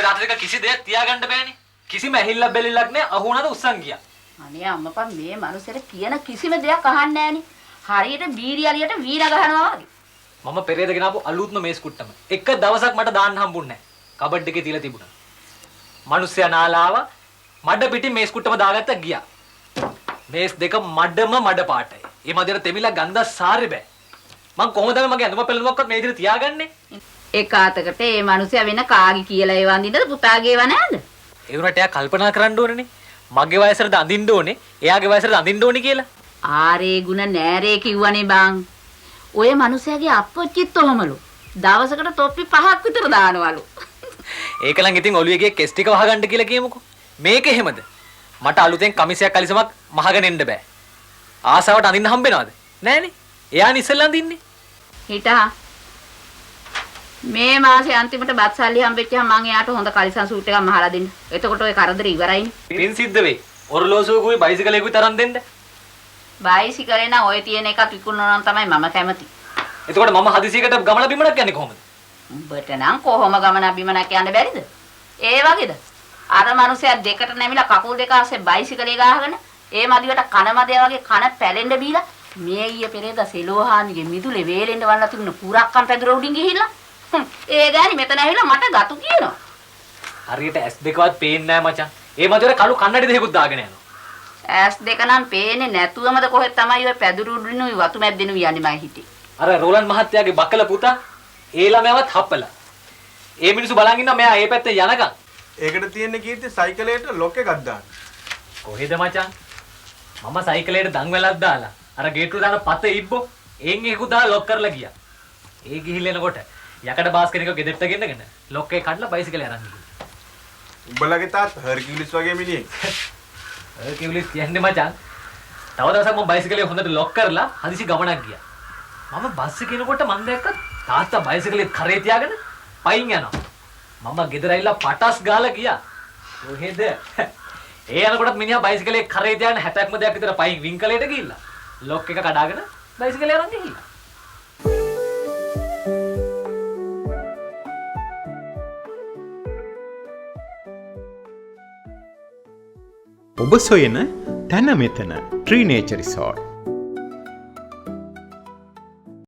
රාත්‍රික කිසි දෙයක් තියාගන්න බෑනේ. කිසිම ඇහිල්ලක් බැලිල්ලක් නෑ. අහුණාද උස්සන් ගියා. අනේ අම්මපා මේ මනුස්සයාට කියන කිසිම දෙයක් අහන්නේ නෑනේ. හරියට බීරියලියට වීර ගහනවා වගේ. මම පෙරේද ගෙනාපු අලුත්ම මේස් කුට්ටම. එක දවසක් මට දාන්න හම්බුන්නේ නෑ. කබඩ් එකේ තියලා තිබුණා. මිනිස්සයා නාලාව මඩ පිටින් මේස් කුට්ටම දාගත්ත ගියා. මේස් දෙක මඩ පාටයි. ඒ මැදට තෙමිලා ගන්ධ සාරේ බෑ. මං කොහොමද මගේ ඇඳුම පෙළඳුමක්වත් මේ විදිහට තියාගන්නේ? එක අතකට මේ මනුස්සයා වෙන කාගේ කියලා ඒ වඳින්නද පුතාගේ ඒව නෑද? ඒ වුණාට එයා කල්පනා කරන්න ඕනේනේ. මගේ වයසට අඳින්න ඕනේ, එයාගේ වයසට අඳින්න ඕනේ කියලා. ආරේ ගුණ නෑරේ කිව්වනේ බං. ඔය මනුස්සයාගේ අප්පොච්චිත් ඔහමලු. දවසකට තොප්පි 5ක් විතර දානවලු. ඒකලං ඉතින් ඔළුවේ කෙස් ටික වහගන්න කියලා කියමුකෝ. මේක එහෙමද? මට අලුතෙන් කමිසයක් කලිසමක් මහගෙන එන්න බෑ. ආසාවට අඳින්න හම්බෙනවද? නෑනේ. එයානේ ඉස්සෙල්ලා අඳින්නේ. හිටා. මේ මාසේ අන්තිමට බත් සල්ලි හම්බෙච්චාම මං එයාට හොඳ කලිසම් සූට් එකක් මහලා දෙන්න. එතකොට ඔය කරදර ඉවරයිනේ. පින් සිද්ධ වෙයි. ඔරලෝසුවකුයි බයිසිකලයකුයි තරම් දෙන්න. බයිසිකලේ නම් ඔය තියෙන එකත් විකුණනවා නම් තමයි මම කැමති. එතකොට මම හදිසියකට ගමන බිමනක් යන්නේ කොහොමද? උඹට නම් කොහොම ගමන බිමනක් යන්න බැරිද? ඒ වගේද? අර මනුස්සයා දෙකට නැමිලා කකුල් දෙක ආසේ බයිසිකලේ ගහගෙන ඒ මදිවට කන මදේ වගේ කන පැලෙන්න බීලා මේ ඊයේ පෙරේද සෙලෝහානිගේ මිදුලේ වේලෙන්න වල්ලා තිබුණ පුරක්කම් පැදුර උඩින් ගිහිල්ලා ඒ ගෑණි මෙතන ඇවිල්ලා මට ගතු කියනවා. හරියට ඇස් දෙකවත් පේන්නේ නැහැ මචං. ඒ මදිවට කළු කන්නඩි දෙකකුත් දාගෙන යනවා. ඇස් දෙක නම් පේන්නේ නැතුවමද කොහෙද තමයි ඔය පැදුර උඩිනුයි වතු මැද්දෙනුයි යන්නේ මම හිතේ. අර රෝලන් මහත්තයාගේ බකල පුතා ඒ ළමයාවත් හප්පලා. ඒ මිනිස්සු බලන් ඉන්නවා මෙයා ඒ පැත්තේ යනකම්. ඒකට තියෙන්නේ කීර්ති සයිකලයට ලොක් එකක් දාන්න. කොහෙද මචං? මම සයිකලයට දන් වෙලක් දාලා අර ගේට්ටුව දාන පත ඉබ්බෝ එන් එකකුත් දාලා ලොක් කරලා ගියා. ඒ ගිහිල්ලා එනකොට යකඩ බාස් කෙනෙක්ව ගෙදරට ගෙන්නගෙන ලොක් එක කඩලා බයිසිකලේ අරන් ගියා. උඹලගේ තාත් හර්කියුලිස් වගේ මිනිහෙක්. හර්කියුලිස් කියන්නේ මචං. තව දවසක් මම බයිසිකලේ හොඳට ලොක් කරලා හදිසි ගමනක් ගියා. මම බස් එකේ එනකොට මම දැක්කා තාත්තා බයිසිකලේ කරේ තියාගෙන පයින් යනවා. මම ගෙදර ඇවිල්ලා පටස් ගාලා ගියා. කොහෙද? ඒ යනකොටත් මිනිහා බයිසිකලේ කරේ තියාගෙන 60ක්ම දෙයක් විතර පයින් වින්කලේට ගිහිල්ලා ලොක් එක කඩාගෙන බයිසිකලේ අරන් ගිහිල්ලා. ඔබ සොයන තැන මෙතන ට්‍රී නේචර් රිසෝට්